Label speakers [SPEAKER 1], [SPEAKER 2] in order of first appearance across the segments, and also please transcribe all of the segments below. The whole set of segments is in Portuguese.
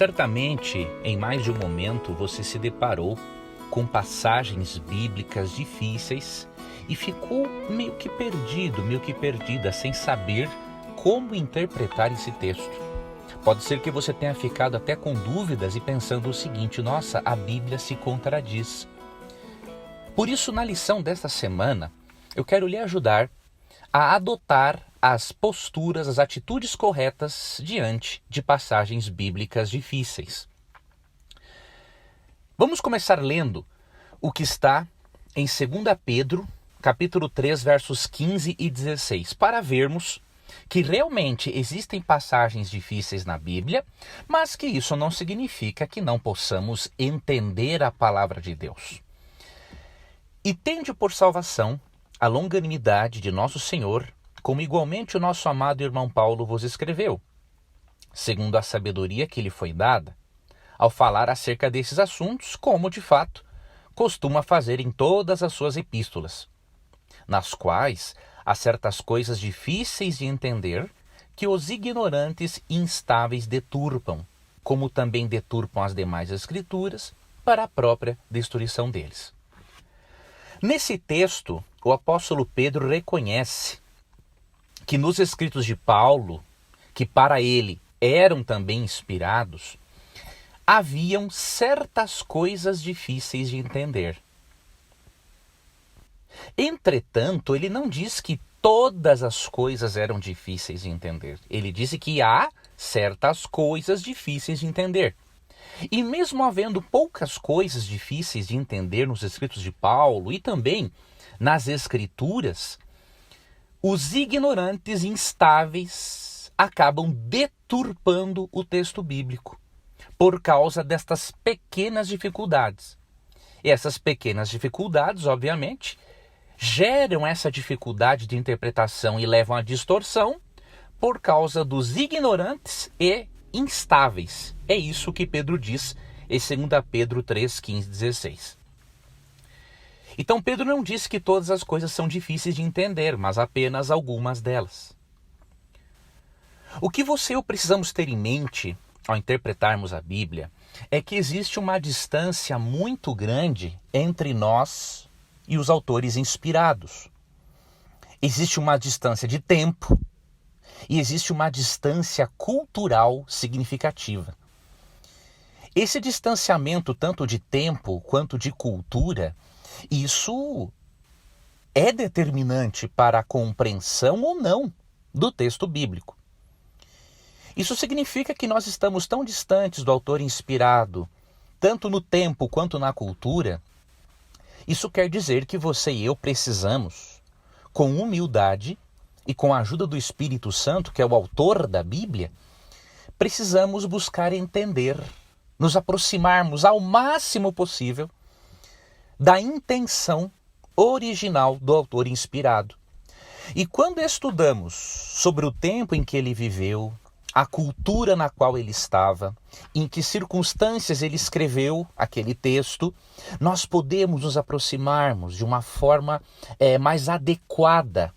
[SPEAKER 1] Certamente, em mais de um momento, você se deparou com passagens bíblicas difíceis e ficou meio que perdido, meio que perdida, sem saber como interpretar esse texto. Pode ser que você tenha ficado até com dúvidas e pensando o seguinte: nossa, a Bíblia se contradiz. Por isso, na lição desta semana, eu quero lhe ajudar a adotar as posturas, as atitudes corretas diante de passagens bíblicas difíceis. Vamos começar lendo o que está em 2 Pedro, capítulo 3, versos 15 e 16, para vermos que realmente existem passagens difíceis na Bíblia, mas que isso não significa que não possamos entender a palavra de Deus. E tende por salvação a longanimidade de nosso Senhor, como igualmente o nosso amado irmão Paulo vos escreveu, segundo a sabedoria que lhe foi dada, ao falar acerca desses assuntos, como de fato costuma fazer em todas as suas epístolas, nas quais há certas coisas difíceis de entender que os ignorantes e instáveis deturpam, como também deturpam as demais escrituras para a própria destruição deles. Nesse texto, o apóstolo Pedro reconhece que nos escritos de Paulo, que para ele eram também inspirados, haviam certas coisas difíceis de entender. Entretanto, ele não diz que todas as coisas eram difíceis de entender. Ele disse que há certas coisas difíceis de entender. E mesmo havendo poucas coisas difíceis de entender nos escritos de Paulo e também nas Escrituras, os ignorantes e instáveis acabam deturpando o texto bíblico por causa destas pequenas dificuldades. E essas pequenas dificuldades, obviamente, geram essa dificuldade de interpretação e levam à distorção por causa dos ignorantes e instáveis. É isso que Pedro diz em 2 Pedro 3, 15, 16. Então Pedro não diz que todas as coisas são difíceis de entender, mas apenas algumas delas. O que você e eu precisamos ter em mente ao interpretarmos a Bíblia é que existe uma distância muito grande entre nós e os autores inspirados. Existe uma distância de tempo e existe uma distância cultural significativa. Esse distanciamento, tanto de tempo quanto de cultura, isso é determinante para a compreensão ou não do texto bíblico. Isso significa que nós estamos tão distantes do autor inspirado, tanto no tempo quanto na cultura. Isso quer dizer que você e eu precisamos, com humildade e com a ajuda do Espírito Santo, que é o autor da Bíblia, precisamos buscar entender, nos aproximarmos ao máximo possível da intenção original do autor inspirado. E quando estudamos sobre o tempo em que ele viveu, a cultura na qual ele estava, em que circunstâncias ele escreveu aquele texto, nós podemos nos aproximarmos de uma forma mais adequada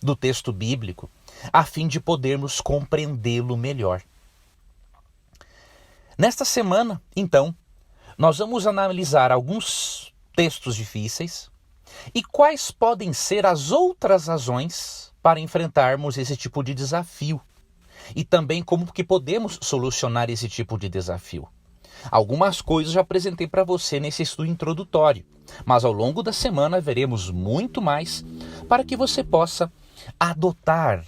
[SPEAKER 1] do texto bíblico, a fim de podermos compreendê-lo melhor. Nesta semana, então, nós vamos analisar alguns textos difíceis e quais podem ser as outras razões para enfrentarmos esse tipo de desafio e também como que podemos solucionar esse tipo de desafio. Algumas coisas já apresentei para você nesse estudo introdutório, mas ao longo da semana veremos muito mais para que você possa adotar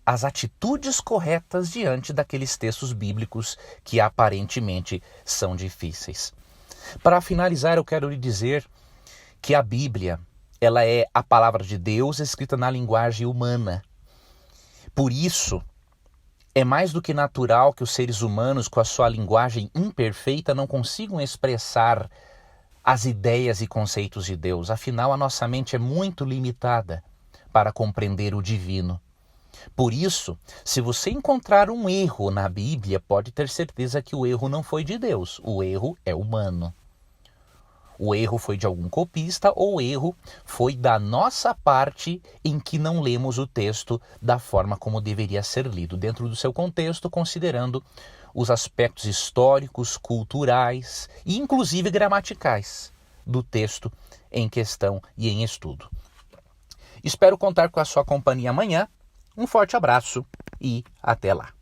[SPEAKER 1] as atitudes corretas diante daqueles textos bíblicos que aparentemente são difíceis. Para finalizar, eu quero lhe dizer que a Bíblia, ela é a palavra de Deus escrita na linguagem humana. Por isso, é mais do que natural que os seres humanos, com a sua linguagem imperfeita, não consigam expressar as ideias e conceitos de Deus. Afinal, a nossa mente é muito limitada para compreender o divino. Por isso, se você encontrar um erro na Bíblia, pode ter certeza que o erro não foi de Deus, o erro é humano. O erro foi de algum copista ou o erro foi da nossa parte em que não lemos o texto da forma como deveria ser lido, dentro do seu contexto, considerando os aspectos históricos, culturais e inclusive gramaticais do texto em questão e em estudo. Espero contar com a sua companhia amanhã. Um forte abraço e até lá.